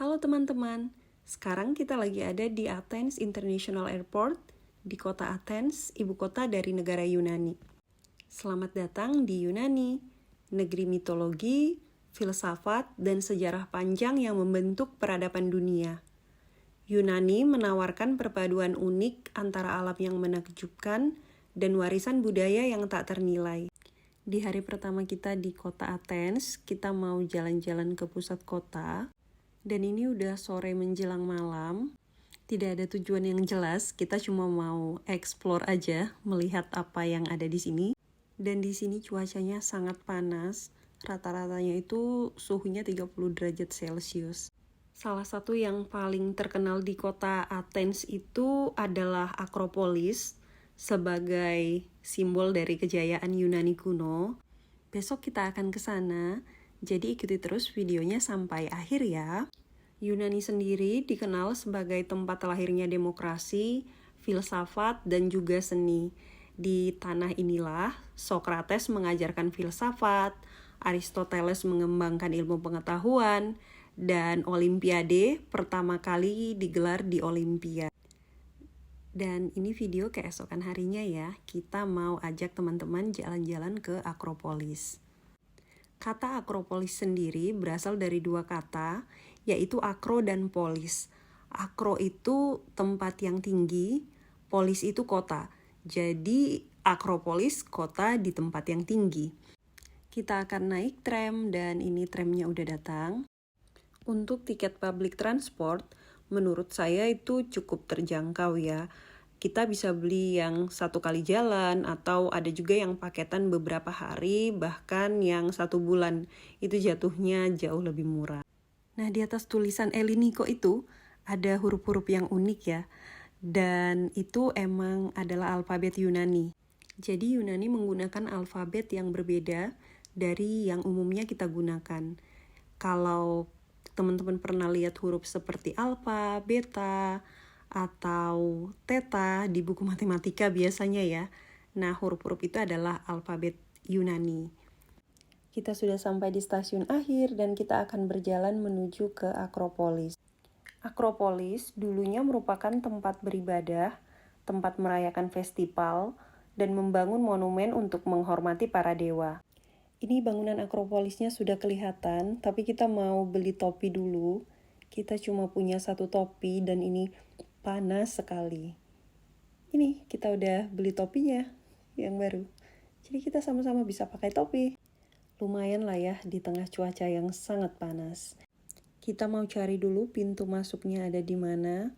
Halo teman-teman, sekarang kita lagi ada di Athens International Airport, di kota Athens, ibu kota dari negara Yunani. Selamat datang di Yunani, negeri mitologi, filsafat, dan sejarah panjang yang membentuk peradaban dunia. Yunani menawarkan perpaduan unik antara alam yang menakjubkan dan warisan budaya yang tak ternilai. Di hari pertama kita di kota Athens, kita mau jalan-jalan ke pusat kota. Dan ini udah sore menjelang malam, tidak ada tujuan yang jelas, kita cuma mau explore aja, melihat apa yang ada di sini. Dan di sini cuacanya sangat panas, rata-ratanya itu suhunya 30 derajat Celcius. Salah satu yang paling terkenal di kota Athens itu adalah Akropolis, sebagai simbol dari kejayaan Yunani kuno. Besok kita akan ke sana. Jadi ikuti terus videonya sampai akhir ya. Yunani sendiri dikenal sebagai tempat lahirnya demokrasi, filsafat, dan juga seni. Di tanah inilah Socrates mengajarkan filsafat, Aristoteles mengembangkan ilmu pengetahuan, dan Olimpiade pertama kali digelar di Olimpia. Dan ini video keesokan harinya ya, kita mau ajak teman-teman jalan-jalan ke Akropolis. Kata Akropolis sendiri berasal dari dua kata, yaitu akro dan polis. Akro itu tempat yang tinggi, polis itu kota. Jadi Akropolis kota di tempat yang tinggi. Kita akan naik tram dan ini tramnya udah datang. Untuk tiket public transport, menurut saya itu cukup terjangkau ya. Kita bisa beli yang satu kali jalan atau ada juga yang paketan beberapa hari, bahkan yang 1 bulan. Itu jatuhnya jauh lebih murah. Nah, di atas tulisan Elliniko itu ada huruf-huruf yang unik ya. Dan itu emang adalah alfabet Yunani. Jadi Yunani menggunakan alfabet yang berbeda dari yang umumnya kita gunakan. Kalau teman-teman pernah lihat huruf seperti alfa, beta, atau theta di buku matematika biasanya ya. Nah, huruf-huruf itu adalah alfabet Yunani. Kita sudah sampai di stasiun akhir dan kita akan berjalan menuju ke Akropolis. Akropolis dulunya merupakan tempat beribadah, tempat merayakan festival, dan membangun monumen untuk menghormati para dewa. Ini bangunan Akropolisnya sudah kelihatan, tapi kita mau beli topi dulu. Kita cuma punya 1 topi dan ini panas sekali. Ini kita udah beli topinya yang baru. Jadi kita sama-sama bisa pakai topi. Lumayan lah ya di tengah cuaca yang sangat panas. Kita mau cari dulu pintu masuknya ada di mana.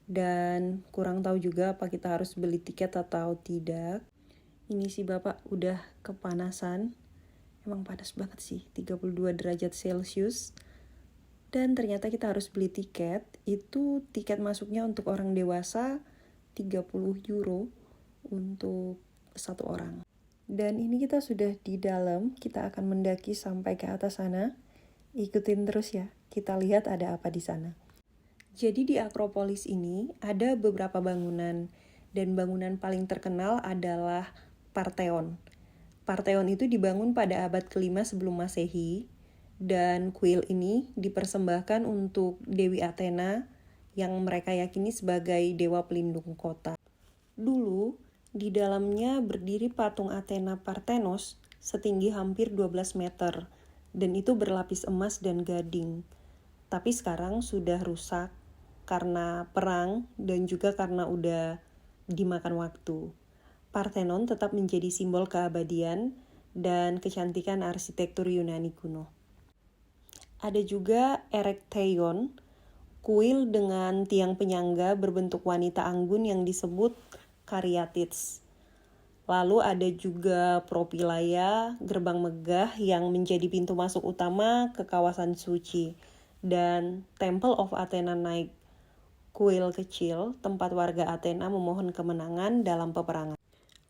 Dan kurang tahu juga apa kita harus beli tiket atau tidak. Ini si bapak udah kepanasan. Emang panas banget sih, 32 derajat Celcius. Dan ternyata kita harus beli tiket. Itu tiket masuknya untuk orang dewasa 30 euro untuk 1 orang. Dan ini kita sudah di dalam, kita akan mendaki sampai ke atas sana. Ikutin terus ya, kita lihat ada apa di sana. Jadi di Akropolis ini ada beberapa bangunan. Dan bangunan paling terkenal adalah Parthenon. Parthenon itu dibangun pada abad ke-5 sebelum Masehi. Dan kuil ini dipersembahkan untuk Dewi Athena yang mereka yakini sebagai dewa pelindung kota. Dulu, di dalamnya berdiri patung Athena Parthenos setinggi hampir 12 meter. Dan itu berlapis emas dan gading. Tapi sekarang sudah rusak karena perang dan juga karena udah dimakan waktu. Parthenon tetap menjadi simbol keabadian dan kecantikan arsitektur Yunani kuno. Ada juga Erechtheion, kuil dengan tiang penyangga berbentuk wanita anggun yang disebut Caryatids. Lalu ada juga Propylaea, gerbang megah yang menjadi pintu masuk utama ke kawasan suci. Dan Temple of Athena Nike, kuil kecil tempat warga Athena memohon kemenangan dalam peperangan.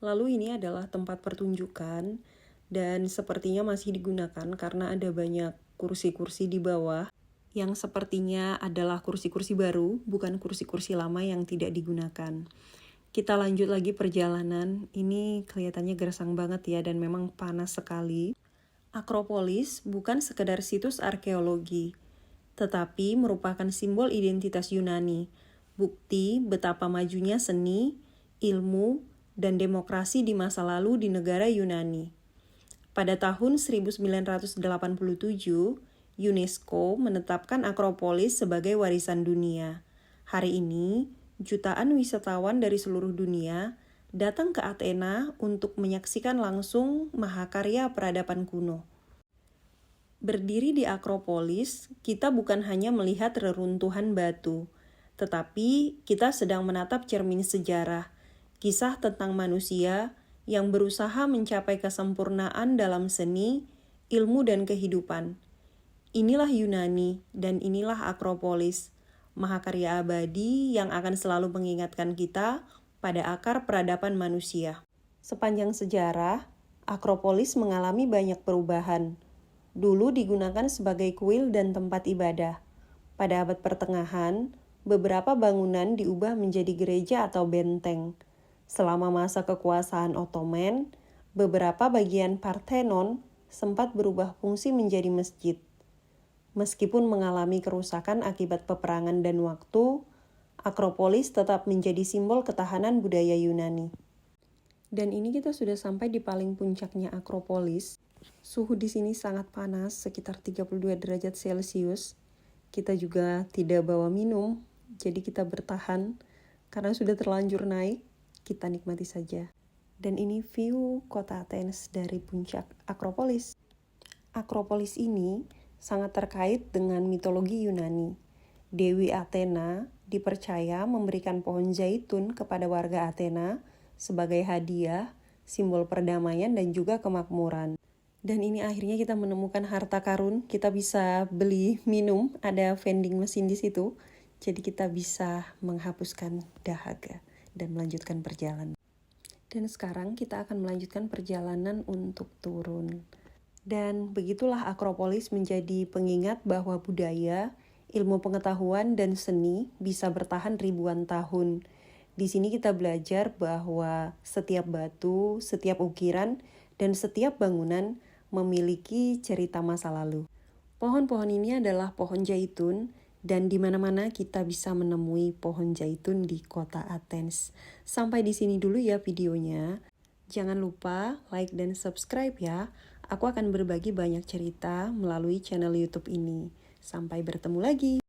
Lalu ini adalah tempat pertunjukan dan sepertinya masih digunakan karena ada banyak kursi-kursi di bawah yang sepertinya adalah kursi-kursi baru, bukan kursi-kursi lama yang tidak digunakan. Kita lanjut lagi perjalanan. Ini kelihatannya gersang banget ya dan memang panas sekali. Akropolis bukan sekedar situs arkeologi, tetapi merupakan simbol identitas Yunani, bukti betapa majunya seni, ilmu, dan demokrasi di masa lalu di negara Yunani. Pada tahun 1987, UNESCO menetapkan Akropolis sebagai warisan dunia. Hari ini, jutaan wisatawan dari seluruh dunia datang ke Athena untuk menyaksikan langsung mahakarya peradaban kuno. Berdiri di Akropolis, kita bukan hanya melihat reruntuhan batu, tetapi kita sedang menatap cermin sejarah, kisah tentang manusia yang berusaha mencapai kesempurnaan dalam seni, ilmu, dan kehidupan. Inilah Yunani dan inilah Akropolis, mahakarya abadi yang akan selalu mengingatkan kita pada akar peradaban manusia. Sepanjang sejarah, Akropolis mengalami banyak perubahan. Dulu digunakan sebagai kuil dan tempat ibadah. Pada abad pertengahan, beberapa bangunan diubah menjadi gereja atau benteng. Selama masa kekuasaan Ottoman, beberapa bagian Parthenon sempat berubah fungsi menjadi masjid. Meskipun mengalami kerusakan akibat peperangan dan waktu, Akropolis tetap menjadi simbol ketahanan budaya Yunani. Dan ini kita sudah sampai di paling puncaknya Akropolis. Suhu di sini sangat panas, sekitar 32 derajat Celcius. Kita juga tidak bawa minum, jadi kita bertahan. Karena sudah terlanjur naik, kita nikmati saja. Dan ini view kota Athens dari puncak Akropolis. Akropolis ini sangat terkait dengan mitologi Yunani. Dewi Athena dipercaya memberikan pohon zaitun kepada warga Athena sebagai hadiah, simbol perdamaian dan juga kemakmuran. Dan ini akhirnya kita menemukan harta karun, kita bisa beli minum, ada vending mesin di situ. Jadi kita bisa menghapuskan dahaga dan melanjutkan perjalanan. Dan sekarang kita akan melanjutkan perjalanan untuk turun. Dan begitulah Akropolis menjadi pengingat bahwa budaya, ilmu pengetahuan, dan seni bisa bertahan ribuan tahun. Di sini kita belajar bahwa setiap batu, setiap ukiran, dan setiap bangunan memiliki cerita masa lalu. Pohon-pohon ini adalah pohon zaitun, dan di mana-mana kita bisa menemui pohon zaitun di kota Athens. Sampai di sini dulu ya videonya. Jangan lupa like dan subscribe ya. Aku akan berbagi banyak cerita melalui channel YouTube ini. Sampai bertemu lagi.